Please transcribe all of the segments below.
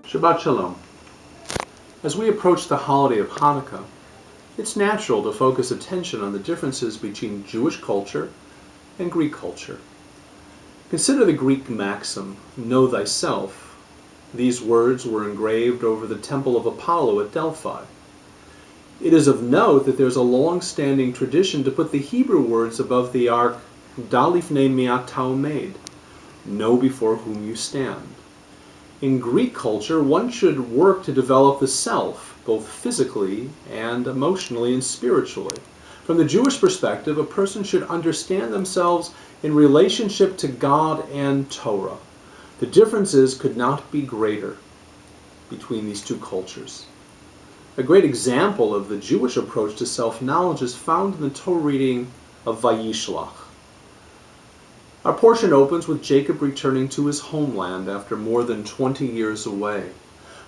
Shabbat Shalom. As we approach the holiday of Hanukkah, it's natural to focus attention on the differences between Jewish culture and Greek culture. Consider the Greek maxim, "Know thyself." These words were engraved over the temple of Apollo at Delphi. It is of note that there's a long-standing tradition to put the Hebrew words above the ark, "Dalifnei mi'at ta'omed," know before whom you stand. In Greek culture, one should work to develop the self, both physically and emotionally and spiritually. From the Jewish perspective, a person should understand themselves in relationship to God and Torah. The differences could not be greater between these two cultures. A great example of the Jewish approach to self-knowledge is found in the Torah reading of Vayishlach. Our portion opens with Jacob returning to his homeland after more than 20 years away.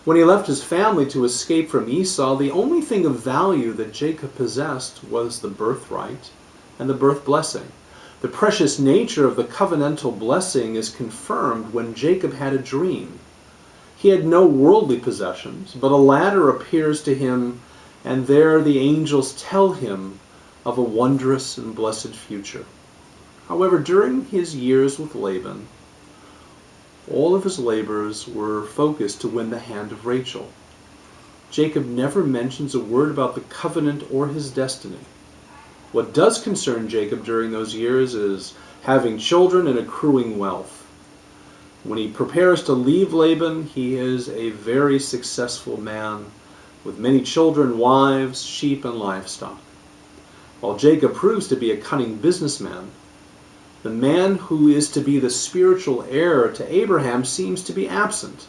When he left his family to escape from Esau, the only thing of value that Jacob possessed was the birthright and the birth blessing. The precious nature of the covenantal blessing is confirmed when Jacob had a dream. He had no worldly possessions, but a ladder appears to him, and there the angels tell him of a wondrous and blessed future. However, during his years with Laban, all of his labors were focused to win the hand of Rachel. Jacob never mentions a word about the covenant or his destiny. What does concern Jacob during those years is having children and accruing wealth. When he prepares to leave Laban, he is a very successful man with many children, wives, sheep, and livestock. While Jacob proves to be a cunning businessman, the man who is to be the spiritual heir to Abraham seems to be absent.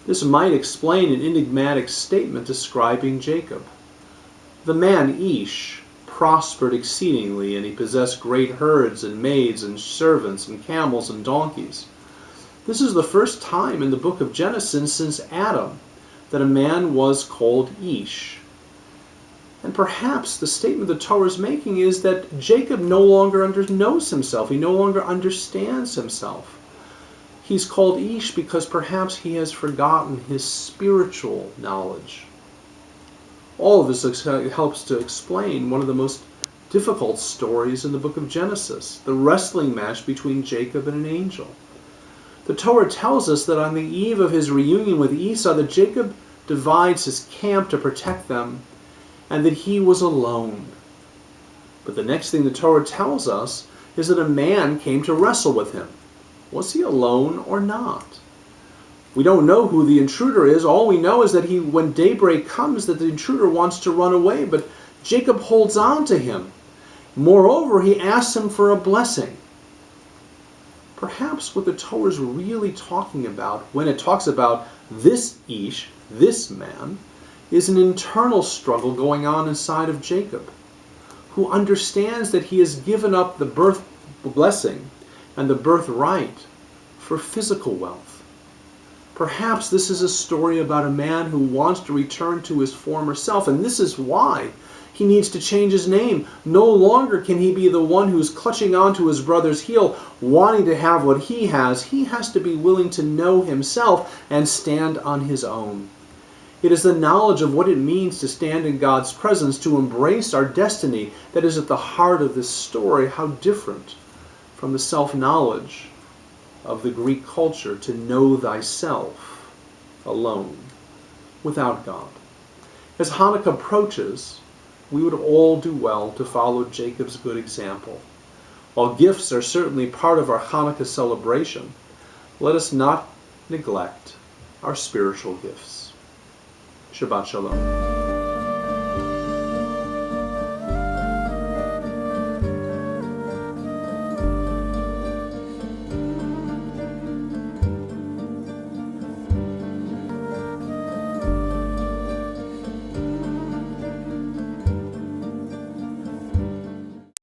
This might explain an enigmatic statement describing Jacob. The man Ish prospered exceedingly, and he possessed great herds and maids and servants and camels and donkeys. This is the first time in the book of Genesis since Adam that a man was called Ish. And perhaps the statement the Torah is making is that Jacob no longer knows himself. He no longer understands himself. He's called Ish because perhaps he has forgotten his spiritual knowledge. All of this helps to explain one of the most difficult stories in the book of Genesis, the wrestling match between Jacob and an angel. The Torah tells us that on the eve of his reunion with Esau, that Jacob divides his camp to protect them, and that he was alone. But the next thing the Torah tells us is that a man came to wrestle with him. Was he alone or not? We don't know who the intruder is. All we know is that when daybreak comes, that the intruder wants to run away, but Jacob holds on to him. Moreover, he asks him for a blessing. Perhaps what the Torah is really talking about when it talks about this Ish, this man, is an internal struggle going on inside of Jacob, who understands that he has given up the birth blessing and the birthright for physical wealth. Perhaps this is a story about a man who wants to return to his former self, and this is why he needs to change his name. No longer can he be the one who's clutching onto his brother's heel, wanting to have what he has. He has to be willing to know himself and stand on his own. It is the knowledge of what it means to stand in God's presence, to embrace our destiny, that is at the heart of this story. How different from the self-knowledge of the Greek culture to know thyself alone, without God. As Hanukkah approaches, we would all do well to follow Jacob's good example. While gifts are certainly part of our Hanukkah celebration, let us not neglect our spiritual gifts. Shabbat Shalom.